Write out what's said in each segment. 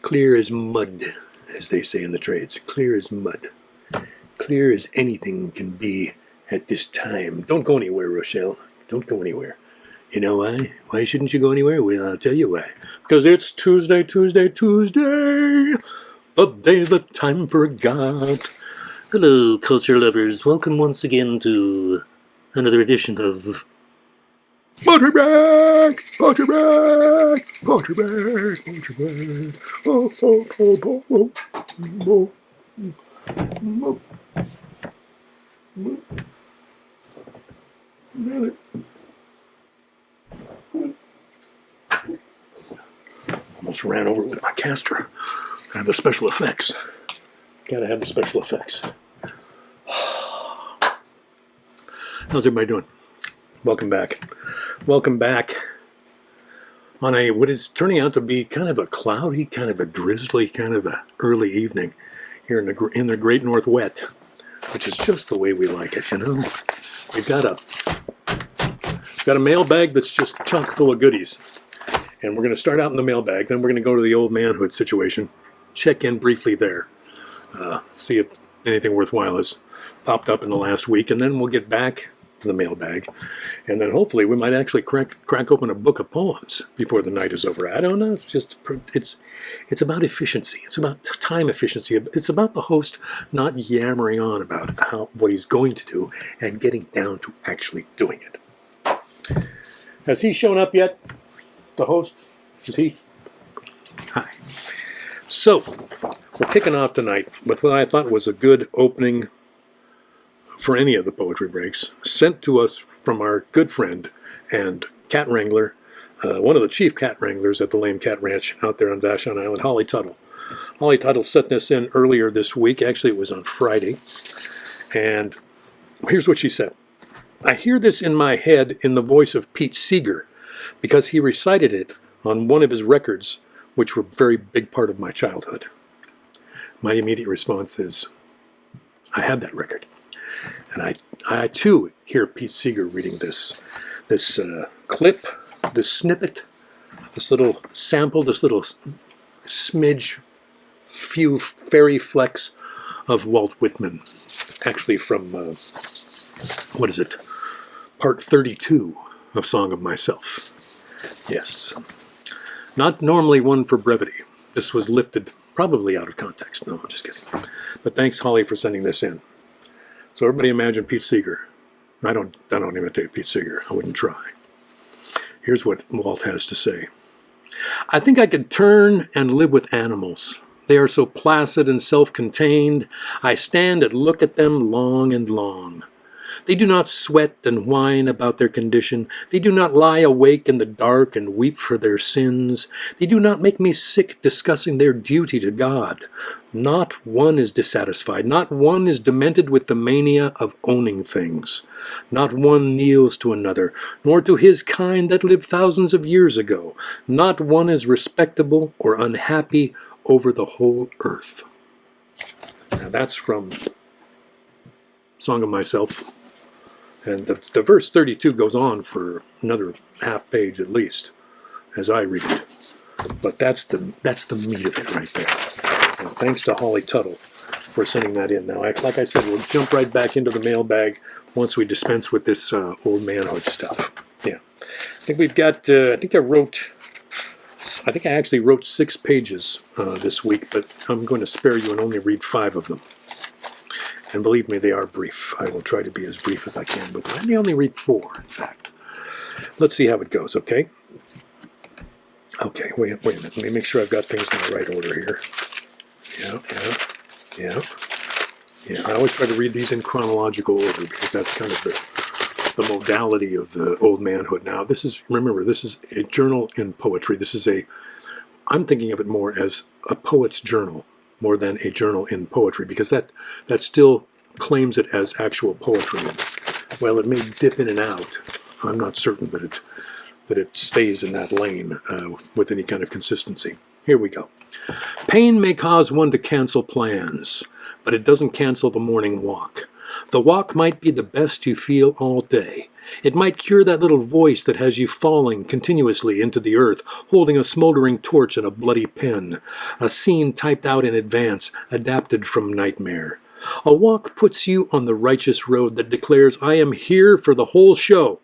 Clear as mud, as they say in the trades. Clear as mud. Clear as anything can be at this time. Don't go anywhere, Rochelle. Don't go anywhere. You know why? Why shouldn't you go anywhere? Well, I'll tell you why. Because it's Tuesday. The day the time forgot. Hello, culture lovers. Welcome once again to another edition of Butterback. Almost ran over with my caster. I have the special effects. Gotta have the special effects. How's everybody doing? Welcome back on what is turning out to be kind of a cloudy, kind of a drizzly, kind of a early evening here in the Great Northwest, which is just the way we like it, you know. We've got a mailbag that's just chock full of goodies, and we're going to start out in the mailbag. Then we're going to go to the Oldmanhood situation, check in briefly there, see if anything worthwhile has popped up in the last week, and then we'll get back the mailbag, and then hopefully we might actually crack open a book of poems before the night is over. I don't know. It's about efficiency. It's about time efficiency. It's about the host not yammering on about what he's going to do and getting down to actually doing it. Has he shown up yet? The host? Is he? Hi. So we're kicking off tonight with what I thought was a good opening for any of the poetry breaks, sent to us from our good friend and cat wrangler, one of the chief cat wranglers at the Lame Cat Ranch out there on Vashon Island, Holly Tuttle. Holly Tuttle sent this in earlier this week. Actually, it was on Friday. And here's what she said. I hear this in my head in the voice of Pete Seeger, because he recited it on one of his records, which were a very big part of my childhood. My immediate response is, I had that record. And I too hear Pete Seeger reading this clip, this snippet, this little sample, this little smidge, few fairy flecks of Walt Whitman, actually from, part 32 of Song of Myself. Yes. Not normally one for brevity. This was lifted probably out of context. No, I'm just kidding. But thanks, Holly, for sending this in. So everybody imagine Pete Seeger. I don't imitate Pete Seeger. I wouldn't try. Here's what Walt has to say. I think I could turn and live with animals. They are so placid and self-contained. I stand and look at them long and long. They do not sweat and whine about their condition. They do not lie awake in the dark and weep for their sins. They do not make me sick discussing their duty to God. Not one is dissatisfied. Not one is demented with the mania of owning things. Not one kneels to another, nor to his kind that lived thousands of years ago. Not one is respectable or unhappy over the whole earth. Now that's from Song of Myself. And the verse 32 goes on for another half page at least, as I read it. But that's the meat of it right there. And thanks to Holly Tuttle for sending that in. Now, like I said, we'll jump right back into the mailbag once we dispense with this Oldmanhood stuff. Yeah, I think we've got. I think I actually wrote 6 pages this week, but I'm going to spare you and only read 5 of them. And believe me, they are brief. I will try to be as brief as I can, but let me only read 4, in fact. Let's see how it goes, okay? Okay, wait a minute. Let me make sure I've got things in the right order here. Yeah. I always try to read these in chronological order because that's kind of the modality of the Oldmanhood. Now, this is a journal in poetry. I'm thinking of it more as a poet's journal, more than a journal in poetry, because that still claims it as actual poetry. While it may dip in and out, I'm not certain that it stays in that lane with any kind of consistency. Here we go. Pain may cause one to cancel plans, but it doesn't cancel the morning walk. The walk might be the best you feel all day, It might cure that little voice that has you falling continuously into the earth, holding a smoldering torch and a bloody pen, a scene typed out in advance, adapted from nightmare. A walk puts you on the righteous road that declares, I am here for the whole show.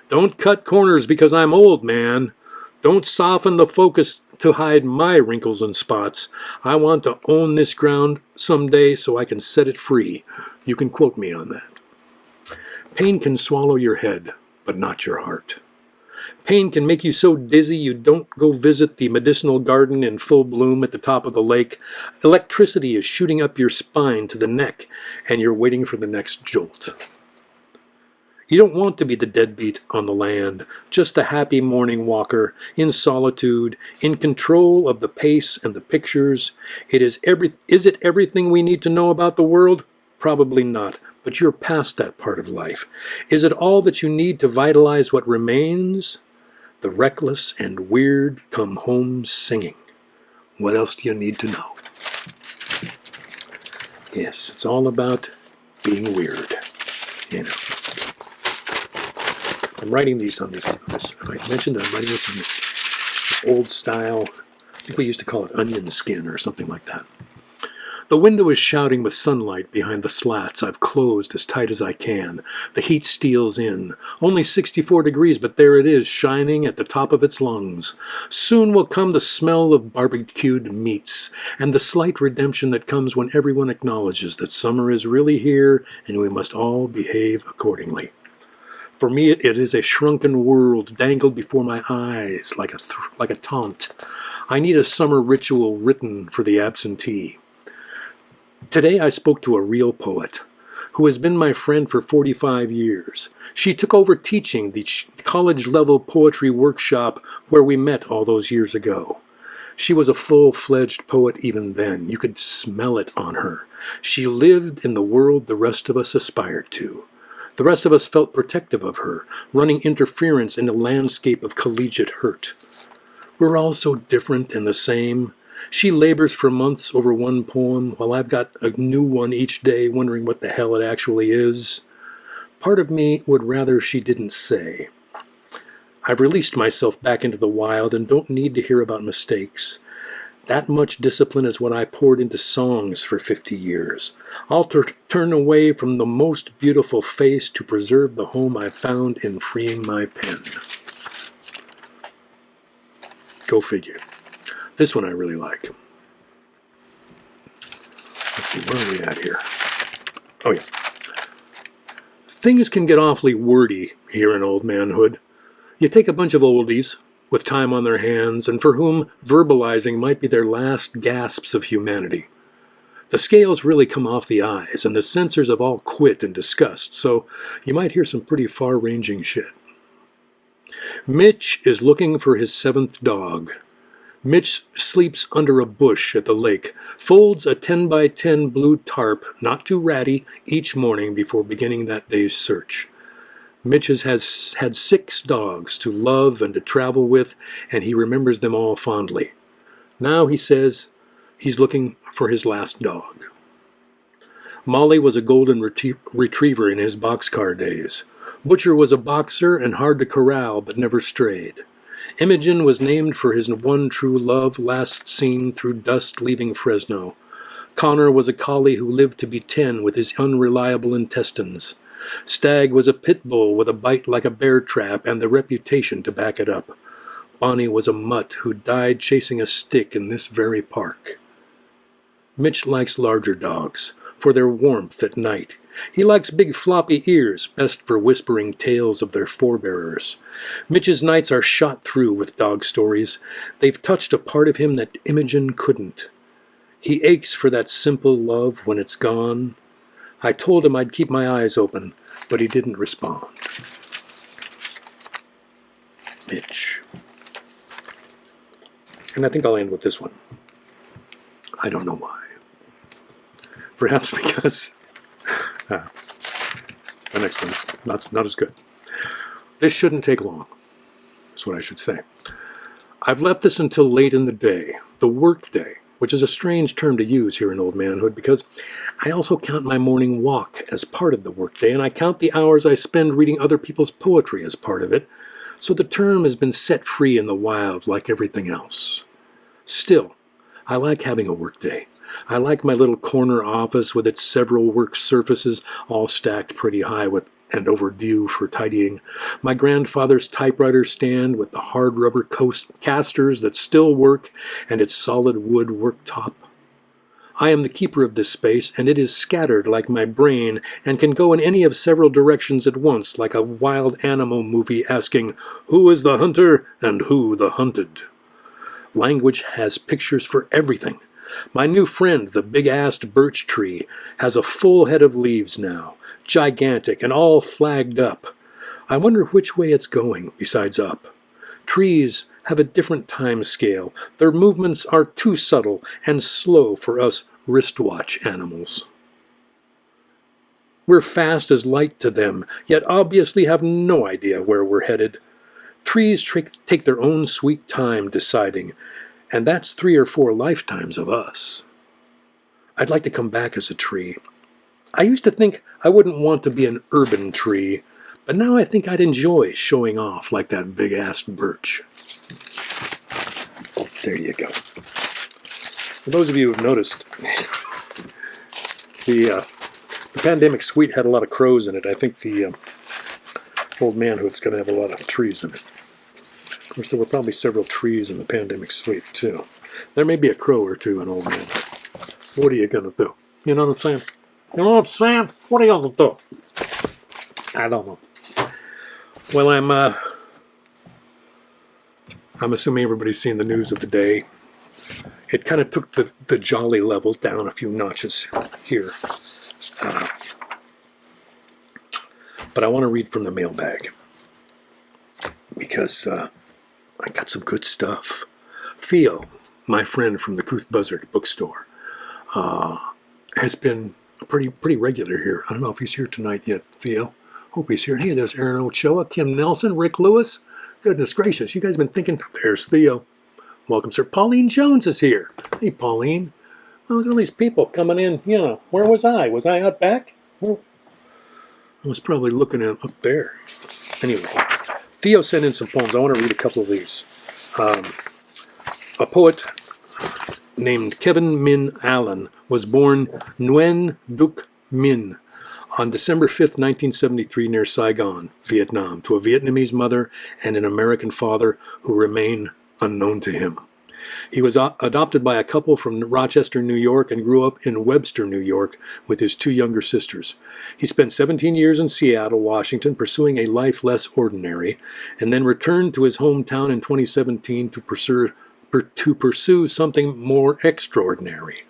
Don't cut corners because I'm old, man. Don't soften the focus to hide my wrinkles and spots. I want to own this ground someday so I can set it free. You can quote me on that. Pain can swallow your head, but not your heart. Pain can make you so dizzy you don't go visit the medicinal garden in full bloom at the top of the lake. Electricity is shooting up your spine to the neck, and you're waiting for the next jolt. You don't want to be the deadbeat on the land, just the happy morning walker, in solitude, in control of the pace and the pictures. Is it everything we need to know about the world? Probably not, but you're past that part of life. Is it all that you need to vitalize what remains? The reckless and weird come home singing. What else do you need to know? Yes, it's all about being weird, you know. I'm writing these on this. I mentioned that I'm writing this on this old style. I think we used to call it onion skin or something like that. The window is shouting with sunlight behind the slats I've closed as tight as I can. The heat steals in. Only 64 degrees, but there it is, shining at the top of its lungs. Soon will come the smell of barbecued meats, and the slight redemption that comes when everyone acknowledges that summer is really here, and we must all behave accordingly. For me, it is a shrunken world dangled before my eyes like a taunt. I need a summer ritual written for the absentee. Today I spoke to a real poet who has been my friend for 45 years. She took over teaching the college-level poetry workshop where we met all those years ago. She was a full-fledged poet even then. You could smell it on her. She lived in the world the rest of us aspired to. The rest of us felt protective of her, running interference in a landscape of collegiate hurt. We're all so different and the same. She labors for months over one poem, while I've got a new one each day, wondering what the hell it actually is. Part of me would rather she didn't say. I've released myself back into the wild and don't need to hear about mistakes. That much discipline is what I poured into songs for 50 years. I'll turn away from the most beautiful face to preserve the home I found in freeing my pen. Go figure. This one I really like. Let's see, where are we at here? Oh yeah. Things can get awfully wordy here in Oldmanhood. You take a bunch of oldies with time on their hands, and for whom verbalizing might be their last gasps of humanity. The scales really come off the eyes, and the censors have all quit in disgust, so you might hear some pretty far-ranging shit. Mitch is looking for his 7th dog. Mitch sleeps under a bush at the lake, folds a 10x10 blue tarp, not too ratty, each morning before beginning that day's search. Mitch has had 6 dogs to love and to travel with, and he remembers them all fondly. Now, he says, he's looking for his last dog. Molly was a golden retriever in his boxcar days. Butcher was a boxer and hard to corral, but never strayed. Imogen was named for his one true love, last seen through dust leaving Fresno. Connor was a collie who lived to be 10 with his unreliable intestines. Stag was a pit bull with a bite like a bear trap and the reputation to back it up. Bonnie was a mutt who died chasing a stick in this very park. Mitch likes larger dogs for their warmth at night. He likes big floppy ears, best for whispering tales of their forebearers. Mitch's nights are shot through with dog stories. They've touched a part of him that Imogen couldn't. He aches for that simple love when it's gone. I told him I'd keep my eyes open, but he didn't respond. Mitch. And I think I'll end with this one. I don't know why. Perhaps because the next one's not as good. This shouldn't take long. That's what I should say. I've left this until late in the day, the work day, which is a strange term to use here in Oldmanhood because I also count my morning walk as part of the workday, and I count the hours I spend reading other people's poetry as part of it, so the term has been set free in the wild like everything else. Still, I like having a workday. I like my little corner office with its several work surfaces all stacked pretty high with and overdue for tidying, my grandfather's typewriter stand with the hard rubber casters that still work and its solid wood worktop. I am the keeper of this space, and it is scattered like my brain and can go in any of several directions at once, like a wild animal movie asking, who is the hunter and who the hunted? Language has pictures for everything. My new friend, the big-assed birch tree, has a full head of leaves now, gigantic and all flagged up. I wonder which way it's going, besides up. Trees have a different time scale. Their movements are too subtle and slow for us wristwatch animals. We're fast as light to them, yet obviously have no idea where we're headed. Trees take their own sweet time deciding, and that's 3 or 4 lifetimes of us. I'd like to come back as a tree. I used to think I wouldn't want to be an urban tree, but now I think I'd enjoy showing off like that big-assed birch. There you go. For those of you who've noticed, the pandemic suite had a lot of crows in it. I think the Oldmanhood's going to have a lot of trees in it. Of course, there were probably several trees in the pandemic suite, too. There may be a crow or two in Oldmanhood. What are you going to do? You know what I'm saying? You know what I'm saying? What are you going to do? I don't know. Well, I'm assuming everybody's seen the news of the day. It kind of took the jolly level down a few notches here. But I want to read from the mailbag because I got some good stuff. Theo, my friend from the Couth Buzzard bookstore, has been pretty regular here. I don't know if he's here tonight yet, Theo. Hope he's here. Hey, there's Aaron Ochoa, Kim Nelson, Rick Lewis. Goodness gracious, you guys have been thinking. There's Theo. Welcome, sir. Pauline Jones is here. Hey, Pauline. Oh, look at all these people coming in. You know, where was I? Was I out back? Well, I was probably looking at up there. Anyway, Theo sent in some poems. I want to read a couple of these. A poet named Kevin Minh Allen was born Nguyen Duc Minh on December 5th, 1973, near Saigon, Vietnam, to a Vietnamese mother and an American father who remain unknown to him. He was adopted by a couple from Rochester, New York, and grew up in Webster, New York, with his 2 younger sisters. He spent 17 years in Seattle, Washington, pursuing a life less ordinary, and then returned to his hometown in 2017 to pursue something more extraordinary.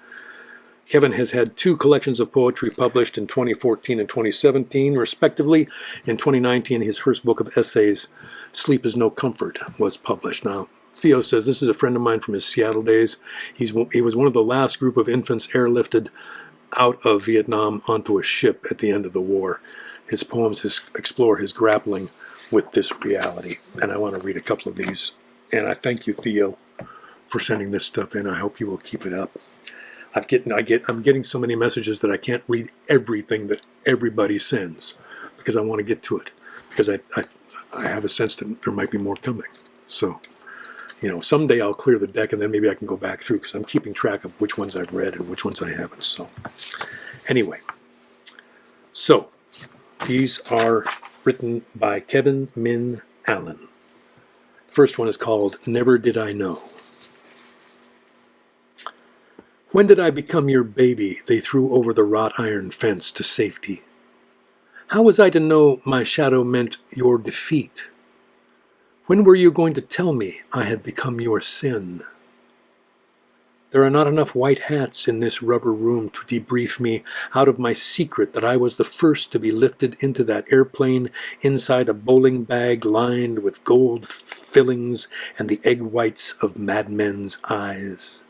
Kevin has had 2 collections of poetry published in 2014 and 2017, respectively. In 2019, his first book of essays, Sleep is No Comfort, was published. Now, Theo says, this is a friend of mine from his Seattle days. He was one of the last group of infants airlifted out of Vietnam onto a ship at the end of the war. His poems explore his grappling with this reality, and I want to read a couple of these. And I thank you, Theo, for sending this stuff in. I hope you will keep it up. I'm getting so many messages that I can't read everything that everybody sends because I want to get to it, because I have a sense that there might be more coming. So, someday I'll clear the deck and then maybe I can go back through, because I'm keeping track of which ones I've read and which ones I haven't. So, anyway, these are written by Kevin Minh Allen. The first one is called Never Did I Know. When did I become your baby they threw over the wrought iron fence to safety? How was I to know my shadow meant your defeat? When were you going to tell me I had become your sin? There are not enough white hats in this rubber room to debrief me out of my secret that I was the first to be lifted into that airplane inside a bowling bag lined with gold fillings and the egg whites of madmen's eyes.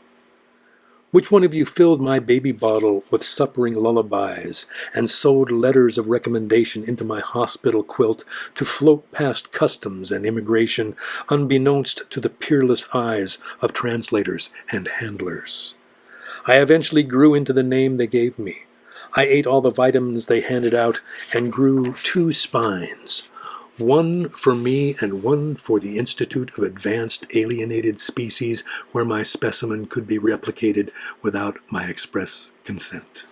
Which one of you filled my baby bottle with suppering lullabies and sewed letters of recommendation into my hospital quilt to float past customs and immigration unbeknownst to the peerless eyes of translators and handlers? I eventually grew into the name they gave me. I ate all the vitamins they handed out and grew 2 spines. One for me and one for the Institute of Advanced Alienated Species, where my specimen could be replicated without my express consent.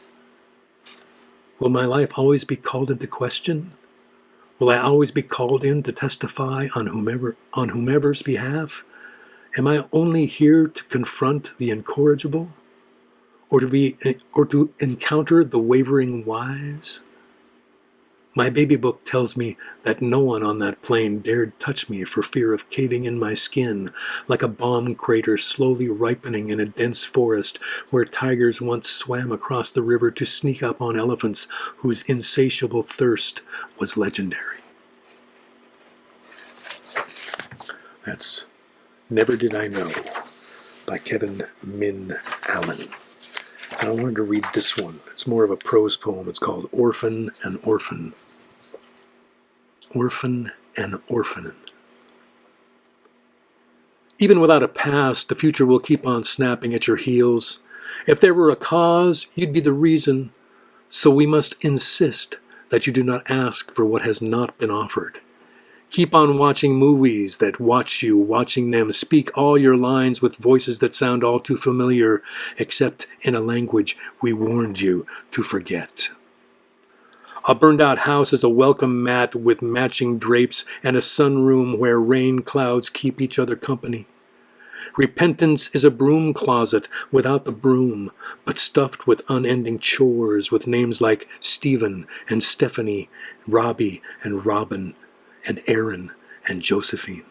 Will my life always be called into question? Will I always be called in to testify on whomever's behalf? Am I only here to confront the incorrigible? Or to encounter the wavering wise? My baby book tells me that no one on that plane dared touch me for fear of caving in my skin, like a bomb crater slowly ripening in a dense forest where tigers once swam across the river to sneak up on elephants whose insatiable thirst was legendary. That's Never Did I Know by Minh Allen. And I wanted to read this one. It's more of a prose poem. It's called Orphan and Orphan. Orphan and Orphan. Even without a past, the future will keep on snapping at your heels. If there were a cause, you'd be the reason. So we must insist that you do not ask for what has not been offered. Keep on watching movies that watch you, watching them speak all your lines with voices that sound all too familiar, except in a language we warned you to forget. A burned-out house is a welcome mat with matching drapes and a sunroom where rain clouds keep each other company. Repentance is a broom closet without the broom, but stuffed with unending chores with names like Stephen and Stephanie, Robbie and Robin, and Aaron and Josephine.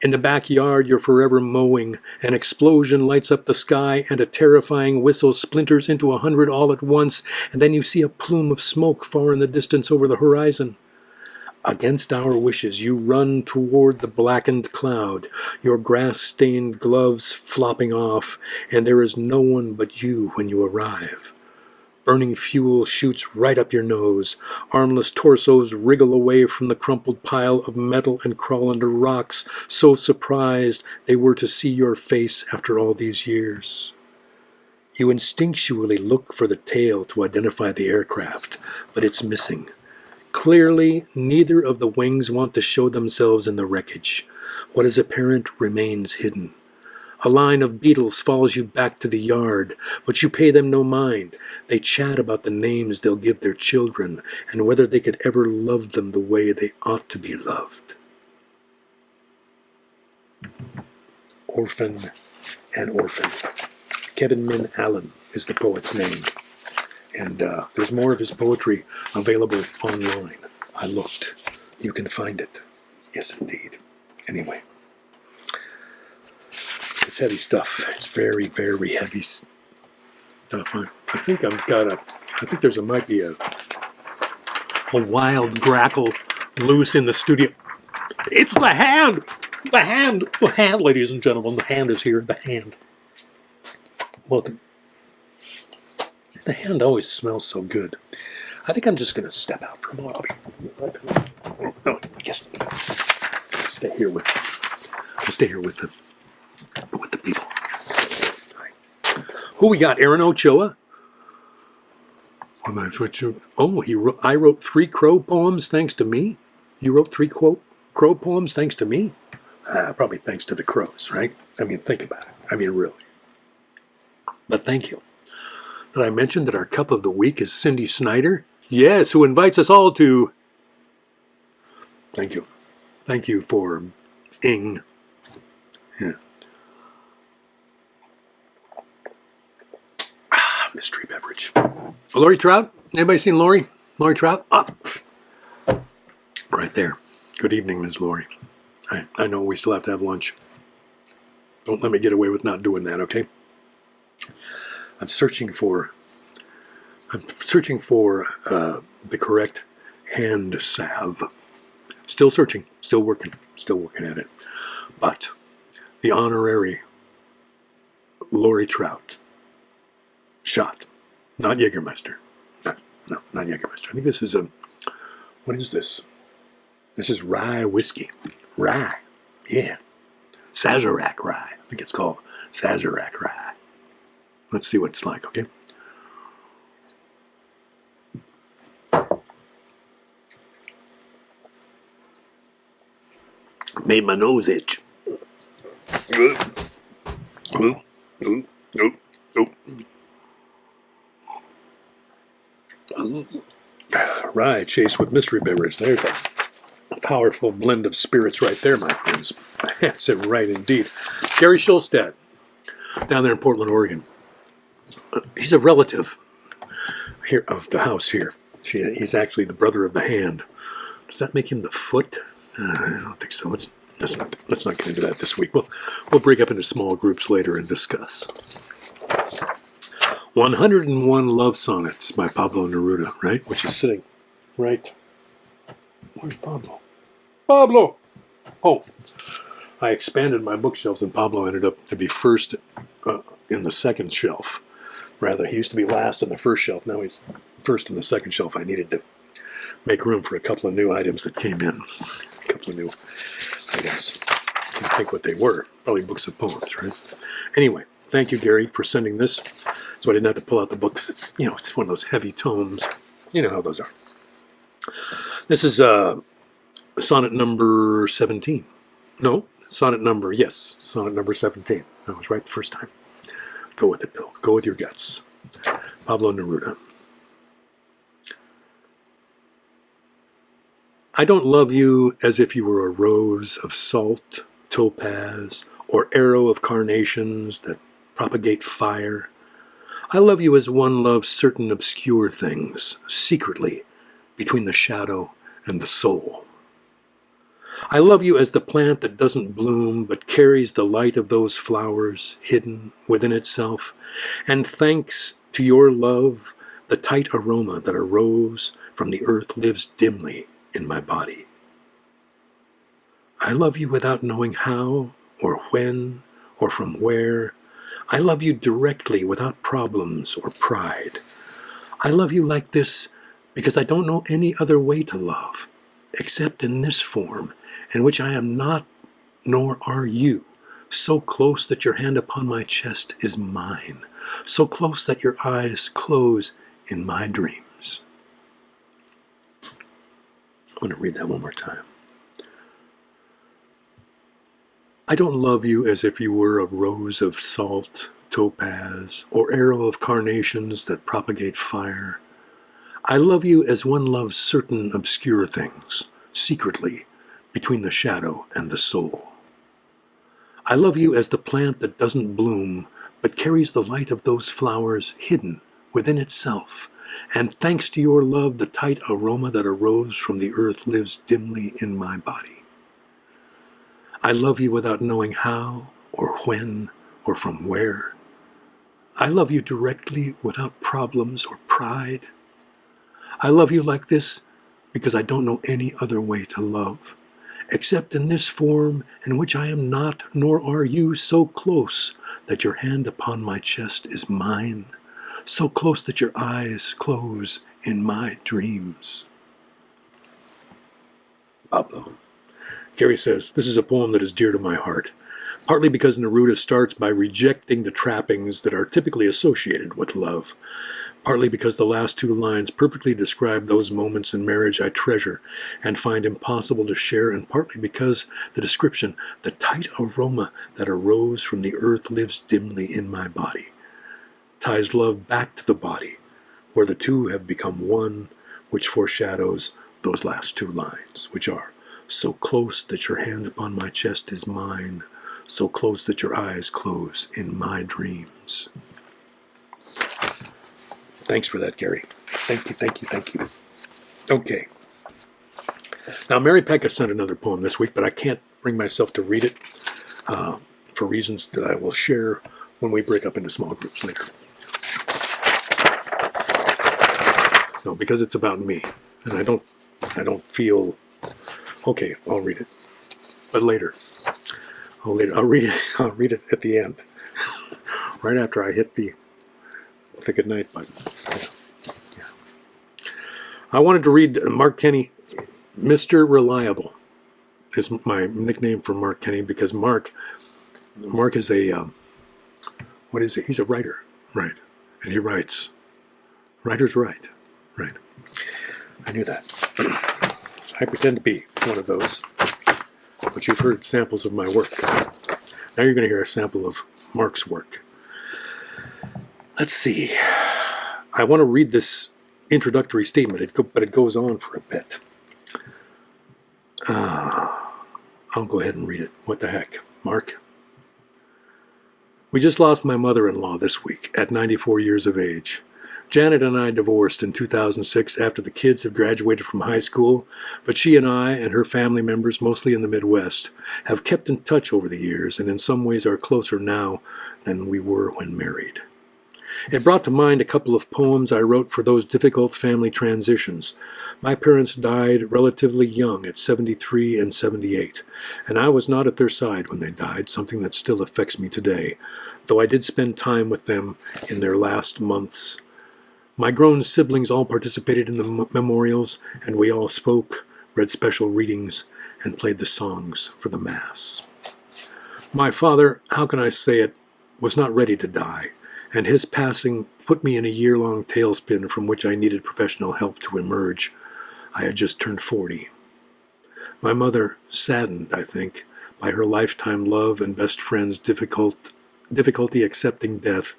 In the backyard, you're forever mowing. An explosion lights up the sky, and a terrifying whistle splinters into 100 all at once, and then you see a plume of smoke far in the distance over the horizon. Against our wishes, you run toward the blackened cloud, your grass-stained gloves flopping off, and there is no one but you when you arrive. Burning fuel shoots right up your nose. Armless torsos wriggle away from the crumpled pile of metal and crawl under rocks, so surprised they were to see your face after all these years. You instinctually look for the tail to identify the aircraft, but it's missing. Clearly, neither of the wings want to show themselves in the wreckage. What is apparent remains hidden. A line of beetles follows you back to the yard, but you pay them no mind. They chat about the names they'll give their children and whether they could ever love them the way they ought to be loved. Orphan and Orphan. Minh Allen is the poet's name. And there's more of his poetry available online. I looked. You can find it. Yes, indeed. Anyway. It's heavy stuff. It's very, very heavy stuff. I think there might be a wild grackle loose in the studio. It's the hand! The hand, ladies and gentlemen. The hand is here. The hand. Welcome. The hand always smells so good. I think I'm just going to step out for a moment. I'll be right back. No, I guess stay here with the people. Who we got? Aaron Ochoa. I wrote 3 crow poems thanks to me. You wrote 3 crow poems thanks to me. Probably thanks to the crows, right? I mean, think about it. I mean, really. But thank you. Did I mention that our cup of the week is Cindy Snyder? Yes, who invites us all to. Thank you. Thank you for ing. Yeah. Mystery beverage. Lori Trout? Anybody seen Lori? Lori Trout? Up. Right there. Good evening, Ms. Lori. I know we still have to have lunch. Don't let me get away with not doing that, okay? I'm searching for the correct hand salve. Still searching. Still working at it. But the honorary Lori Trout shot, not Jägermeister. Not Jägermeister. I think this is what is this? This is rye whiskey. Rye. Yeah. Sazerac rye. I think it's called Sazerac rye. Let's see what it's like, okay? Made my nose itch. Rye chased with mystery beverage. There's a powerful blend of spirits right there, my friends. That's it, right indeed. Gary Schulstad, down there in Portland, Oregon. He's a relative here of the house here. He's actually the brother of the hand. Does that make him the foot? I don't think so. Let's not get into that this week. We'll break up into small groups later and discuss. 101 Love Sonnets by Pablo Neruda, right? Which is sitting right. Where's Pablo? Pablo! Oh, I expanded my bookshelves and Pablo ended up to be first in the second shelf. Rather, he used to be last on the first shelf. Now he's first on the second shelf. I needed to make room for a couple of new items that came in. A couple of new items. I think what they were. Probably books of poems, right? Anyway, thank you, Gary, for sending this. So I didn't have to pull out the book because it's, it's one of those heavy tomes. You know how those are. This is sonnet number 17. No, sonnet number 17. I was right the first time. Go with it, Bill. Go with your guts. Pablo Neruda. I don't love you as if you were a rose of salt, topaz, or arrow of carnations that propagate fire. I love you as one loves certain obscure things, secretly, between the shadow and the soul. I love you as the plant that doesn't bloom but carries the light of those flowers hidden within itself, and thanks to your love, the tight aroma that arose from the earth lives dimly in my body. I love you without knowing how, or when, or from where. I love you directly without problems or pride. I love you like this because I don't know any other way to love, except in this form, in which I am not, nor are you, so close that your hand upon my chest is mine, so close that your eyes close in my dreams. I'm going to read that one more time. I don't love you as if you were a rose of salt, topaz, or arrow of carnations that propagate fire. I love you as one loves certain obscure things, secretly, between the shadow and the soul. I love you as the plant that doesn't bloom, but carries the light of those flowers hidden within itself, and thanks to your love, the tight aroma that arose from the earth lives dimly in my body. I love you without knowing how, or when, or from where. I love you directly without problems or pride. I love you like this because I don't know any other way to love, except in this form in which I am not, nor are you, so close that your hand upon my chest is mine, so close that your eyes close in my dreams. Pablo. Gary says, this is a poem that is dear to my heart, partly because Neruda starts by rejecting the trappings that are typically associated with love, partly because the last two lines perfectly describe those moments in marriage I treasure and find impossible to share, and partly because the description, the tight aroma that arose from the earth lives dimly in my body, ties love back to the body, where the two have become one, which foreshadows those last two lines, which are, so close that your hand upon my chest is mine, so close that your eyes close in my dreams. Thanks for that, Gary. Thank you. Okay. Now, Mary Pecka sent another poem this week, but I can't bring myself to read it for reasons that I will share when we break up into small groups later. No, because it's about me, and I don't feel. Okay, I'll read it, but later. I'll read it at the end, right after I hit the good night button. Yeah. I wanted to read Mark Kenney, Mr. Reliable is my nickname for Mark Kenney because Mark is a what is it? He's a writer. Right. And he writes. Writers write. Right. I knew that. I pretend to be one of those. But you've heard samples of my work. Now you're going to hear a sample of Mark's work. Let's see. I want to read this introductory statement, but it goes on for a bit. I'll go ahead and read it. What the heck? Mark? We just lost my mother-in-law this week at 94 years of age. Janet and I divorced in 2006 after the kids had graduated from high school, but she and I and her family members, mostly in the Midwest, have kept in touch over the years and in some ways are closer now than we were when married. It brought to mind a couple of poems I wrote for those difficult family transitions. My parents died relatively young at 73 and 78, and I was not at their side when they died, something that still affects me today, though I did spend time with them in their last months. My grown siblings all participated in the memorials, and we all spoke, read special readings, and played the songs for the Mass. My father, how can I say it, was not ready to die, and his passing put me in a year-long tailspin from which I needed professional help to emerge. I had just turned 40. My mother, saddened, I think, by her lifetime love and best friend's difficulty accepting death,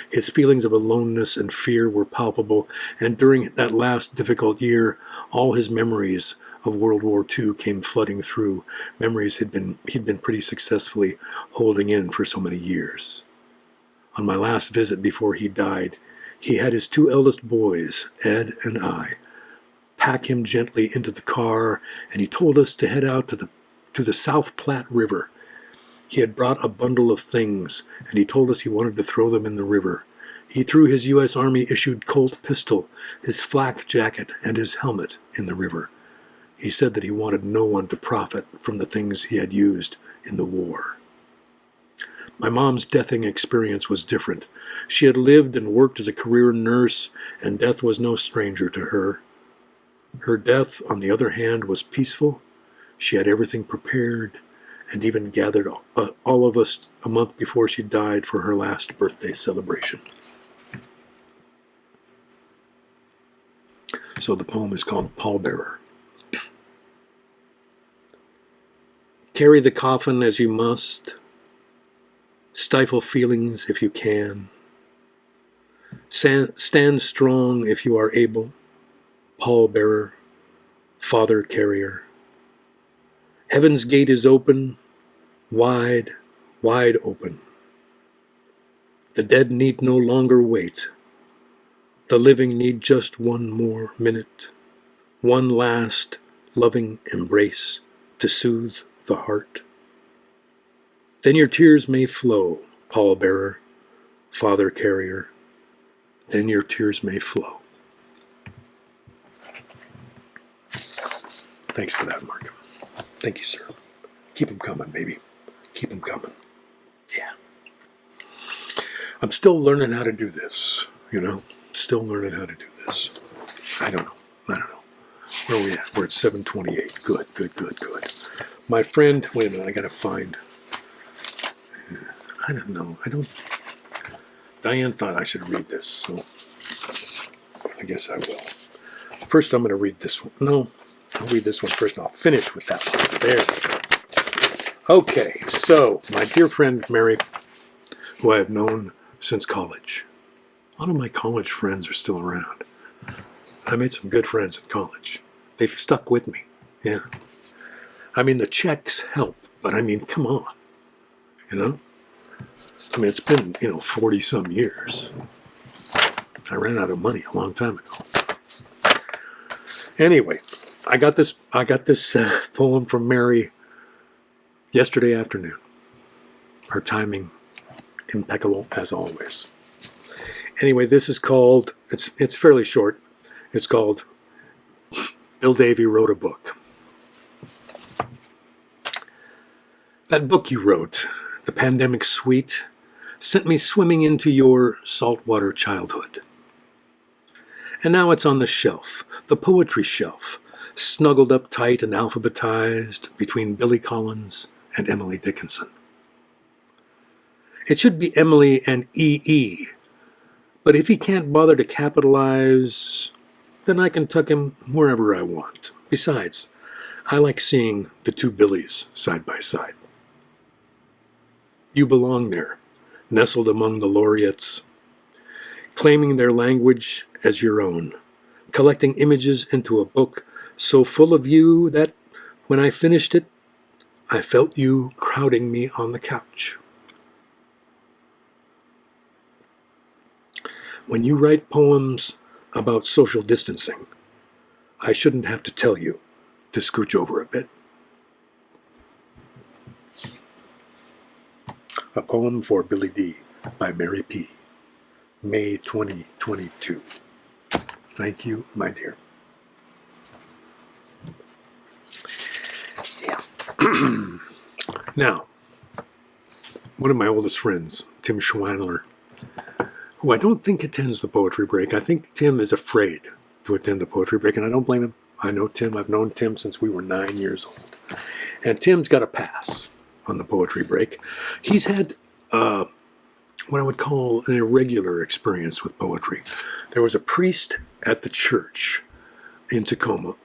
his feelings of aloneness and fear were palpable, and during that last difficult year, all his memories of World War II came flooding through, memories he'd been pretty successfully holding in for so many years. On my last visit before he died, he had his two eldest boys, Ed and I, pack him gently into the car, and he told us to head out to the South Platte River. He had brought a bundle of things, and he told us he wanted to throw them in the river. He threw his U.S. Army-issued Colt pistol, his flak jacket, and his helmet in the river. He said that he wanted no one to profit from the things he had used in the war. My mom's deathing experience was different. She had lived and worked as a career nurse, and death was no stranger to her. Her death, on the other hand, was peaceful. She had everything prepared, and even gathered all of us a month before she died for her last birthday celebration. So the poem is called Pallbearer. Carry the coffin as you must. Stifle feelings if you can. Stand strong if you are able. Pallbearer, father carrier. Heaven's gate is open, wide, wide open. The dead need no longer wait. The living need just one more minute, one last loving embrace to soothe the heart. Then your tears may flow, pallbearer, father carrier. Then your tears may flow. Thanks for that, Mark. Thank you, sir. Keep them coming, baby. Keep them coming. Yeah. I'm still learning how to do this, Still learning how to do this. I don't know. Where are we at? We're at 7:28. Good. My friend, wait a minute, I gotta find. I don't know. Diane thought I should read this, so I guess I will. First, I'm going to read this one. No, I'll read this one first, and I'll finish with that one. There we go. Okay, so my dear friend Mary, who I have known since college. A lot of my college friends are still around. I made some good friends in college. They've stuck with me. Yeah. The checks help, but come on. It's been, 40-some years. I ran out of money a long time ago. Anyway, I got this poem from Mary yesterday afternoon. Her timing impeccable as always. Anyway, this is called, it's fairly short. It's called Bill Davie Wrote a Book. That book you wrote, The Pandemic Suite, sent me swimming into your saltwater childhood. And now it's on the shelf, the poetry shelf, snuggled up tight and alphabetized between Billy Collins and Emily Dickinson. It should be Emily and E.E., But if he can't bother to capitalize, then I can tuck him wherever I want. Besides, I like seeing the two Billies side by side. You belong there, nestled among the laureates, claiming their language as your own, collecting images into a book so full of you that when I finished it, I felt you crowding me on the couch. When you write poems about social distancing, I shouldn't have to tell you to scooch over a bit. A poem for Billy D. by Mary P. May 2022. Thank you, my dear. Yeah. Now, one of my oldest friends, Tim Schweinler, who I don't think attends the poetry break. I think Tim is afraid to attend the poetry break, and I don't blame him. I know Tim. I've known Tim since we were 9 years old. And Tim's got a pass on the poetry break. He's had what I would call an irregular experience with poetry. There was a priest at the church in Tacoma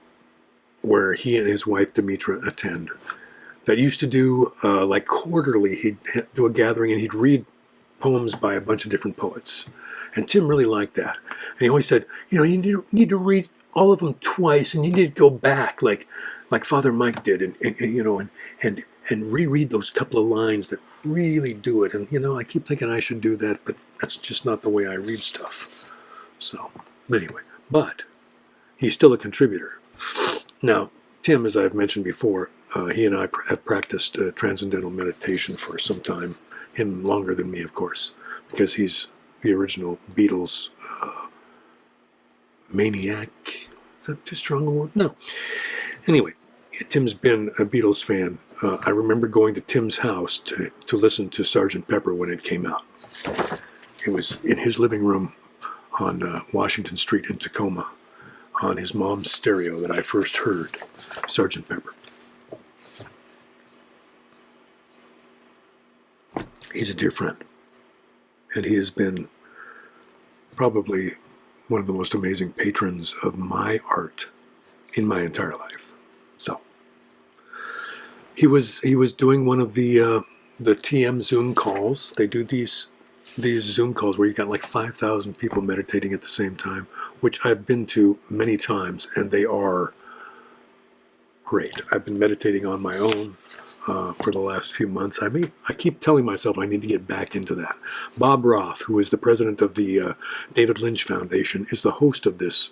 where he and his wife Demetra attend that used to do like quarterly, he'd do a gathering and he'd read poems by a bunch of different poets. And Tim really liked that. And he always said, you need to read all of them twice, and you need to go back like Father Mike did, and reread those couple of lines that really do it. And I keep thinking I should do that, but that's just not the way I read stuff. So anyway, but he's still a contributor. Now, Tim, as I've mentioned before, he and I have practiced transcendental meditation for some time. Him longer than me, of course, because he's the original Beatles maniac. Is that too strong a word? No. Anyway, Tim's been a Beatles fan. I remember going to Tim's house to listen to Sgt. Pepper when it came out. It was in his living room on Washington Street in Tacoma, on his mom's stereo, that I first heard Sgt. Pepper. He's a dear friend, and he has been probably one of the most amazing patrons of my art in my entire life. So he was doing one of the TM Zoom calls. They do these Zoom calls where you got like 5,000 people meditating at the same time, which I've been to many times, and they are great. I've been meditating on my own for the last few months. I keep telling myself I need to get back into that. Bob Roth, who is the president of the David Lynch Foundation, is the host of this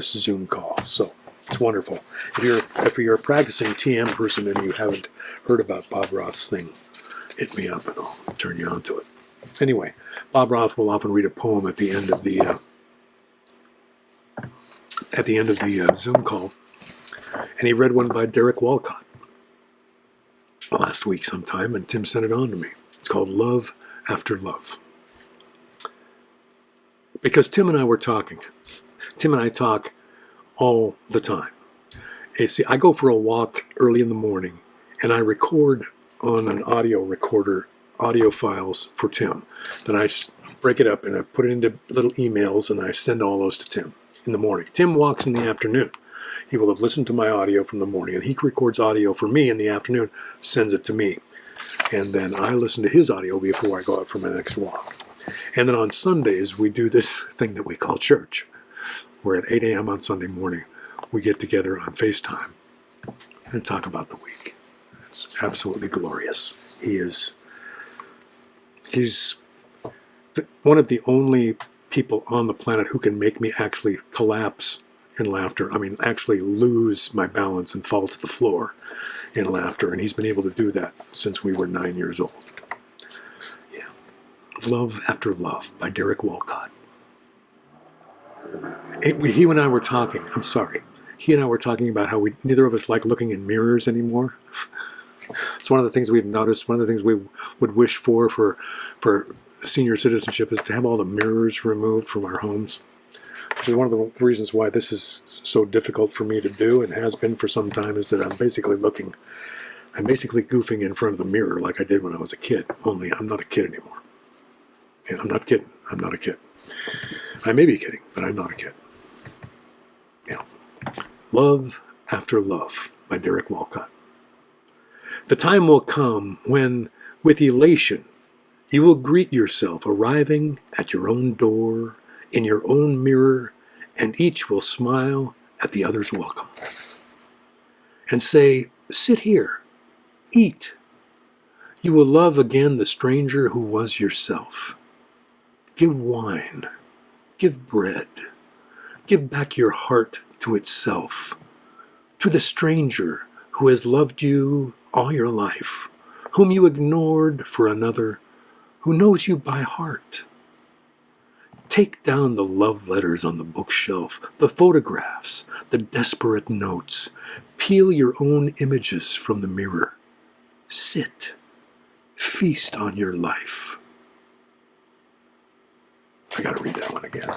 Zoom call. So it's wonderful. If you're a practicing TM person and you haven't heard about Bob Roth's thing, hit me up and I'll turn you on to it. Anyway, Bob Roth will often read a poem at the end of the Zoom call, and he read one by Derek Walcott last week sometime, and Tim sent it on to me. It's called Love After Love. Because Tim and I were talking. Tim and I talk all the time. You see, I go for a walk early in the morning, and I record on an audio recorder audio files for Tim. Then I break it up and I put it into little emails, and I send all those to Tim in the morning. Tim walks in the afternoon. He will have listened to my audio from the morning, and he records audio for me in the afternoon, sends it to me. And then I listen to his audio before I go out for my next walk. And then on Sundays, we do this thing that we call church, where at 8 a.m. on Sunday morning, we get together on FaceTime and talk about the week. It's absolutely glorious. He's one of the only people on the planet who can make me actually collapse in laughter. I mean, actually lose my balance and fall to the floor in laughter. And he's been able to do that since we were 9 years old. Yeah. Love After Love by Derek Walcott. He and I were talking, I'm sorry. He and I were talking about how neither of us like looking in mirrors anymore. It's one of the things we've noticed. One of the things we would wish for senior citizenship is to have all the mirrors removed from our homes. Which is one of the reasons why this is so difficult for me to do, and has been for some time, is that I'm basically goofing in front of the mirror like I did when I was a kid, only I'm not a kid anymore. Yeah, I'm not kidding. I'm not a kid. I may be kidding, but I'm not a kid. Yeah. Love After Love by Derek Walcott. The time will come when, with elation, you will greet yourself arriving at your own door, in your own mirror, and each will smile at the other's welcome. And say, sit here, eat. You will love again the stranger who was yourself. Give wine, give bread, give back your heart to itself, to the stranger who has loved you all your life, whom you ignored for another, who knows you by heart. Take down the love letters on the bookshelf, the photographs, the desperate notes. Peel your own images from the mirror. Sit. Feast on your life. I got to read that one again.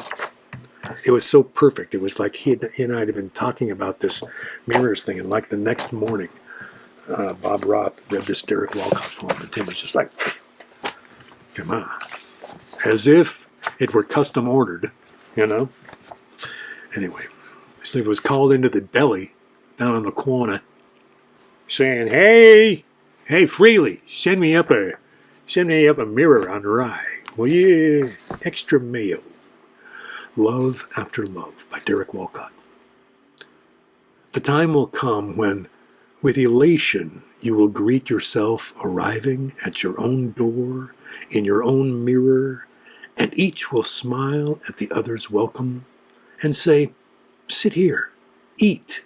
It was so perfect. It was like he and I had been talking about this mirrors thing, and like the next morning, Bob Roth read this Derek Walcott poem, and Tim was just like, come on. As if it were custom ordered, you know? Anyway, so he was called into the deli down on the corner saying, hey, Freely, send me up a mirror on rye. Will you? Extra mayo. Love After Love by Derek Walcott. The time will come when, with elation, you will greet yourself arriving at your own door, in your own mirror, and each will smile at the other's welcome and say, sit here, eat.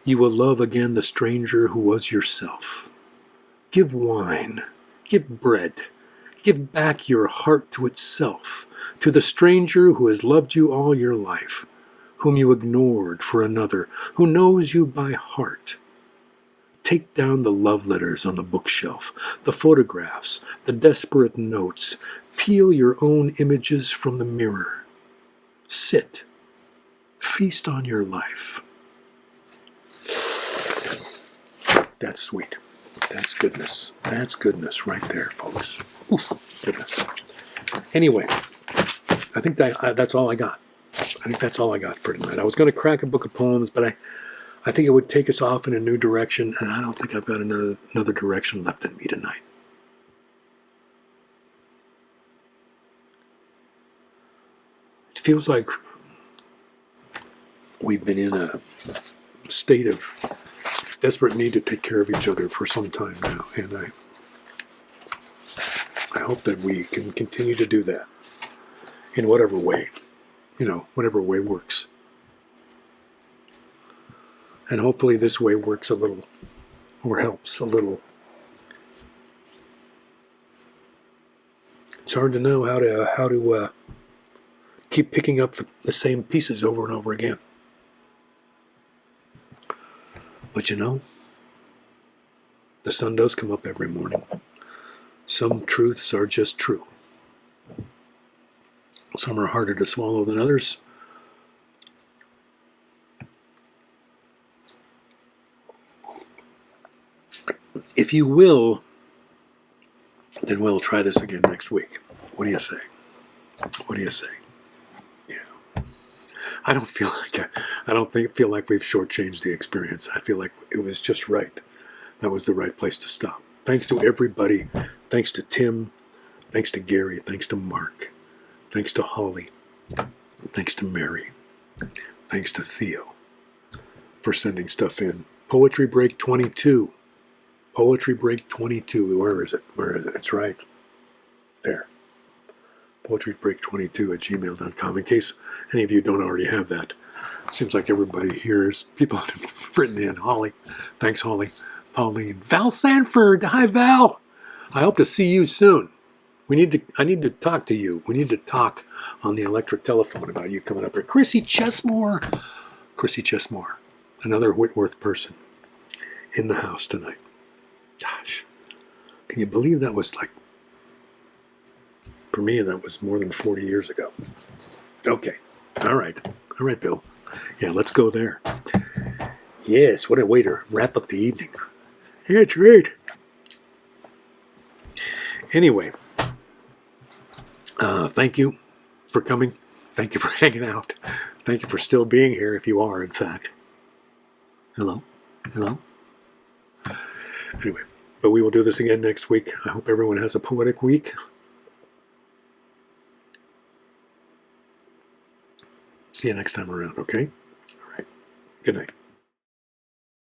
You will love again the stranger who was yourself. Give wine, give bread, give back your heart to itself, to the stranger who has loved you all your life, whom you ignored for another, who knows you by heart. Take down the love letters on the bookshelf, the photographs, the desperate notes. Peel your own images from the mirror. Sit. Feast on your life. That's sweet. That's goodness. That's goodness right there, folks. Oof, goodness. Anyway, I think that's all I got. I think that's all I got for tonight. I was going to crack a book of poems, but I think it would take us off in a new direction, and I don't think I've got another direction left in me tonight. It feels like we've been in a state of desperate need to take care of each other for some time now, and I hope that we can continue to do that in whatever way, whatever way works. And hopefully this way works a little, or helps a little. It's hard to know how to keep picking up the same pieces over and over again. But the sun does come up every morning. Some truths are just true. Some are harder to swallow than others. If you will, then we'll try this again next week. What do you say? What do you say? Yeah. I don't feel like we've shortchanged the experience. I feel like it was just right. That was the right place to stop. Thanks to everybody. Thanks to Tim. Thanks to Gary. Thanks to Mark. Thanks to Holly. Thanks to Mary. Thanks to Theo for sending stuff in. Poetry Break 22. Poetry Break 22. Where is it? It's right there. poetrybreak22 at gmail.com. In case any of you don't already have that. Seems like everybody here is people that have written in. Holly. Thanks, Holly. Pauline. Val Sanford. Hi, Val. I hope to see you soon. I need to talk to you. We need to talk on the electric telephone about you coming up here. Chrissy Chesmore. Another Whitworth person in the house tonight. Gosh, can you believe that was for me, that was more than 40 years ago. Okay. All right, Bill. Yeah, let's go there. Yes, what a way to wrap up the evening. Yeah, it's great. Anyway, thank you. for coming. Thank you for hanging out. Thank you for still being here, if you are, in fact. Hello? Hello? Anyway, but we will do this again next week. I hope everyone has a poetic week. See you next time around, okay? All right. Good night.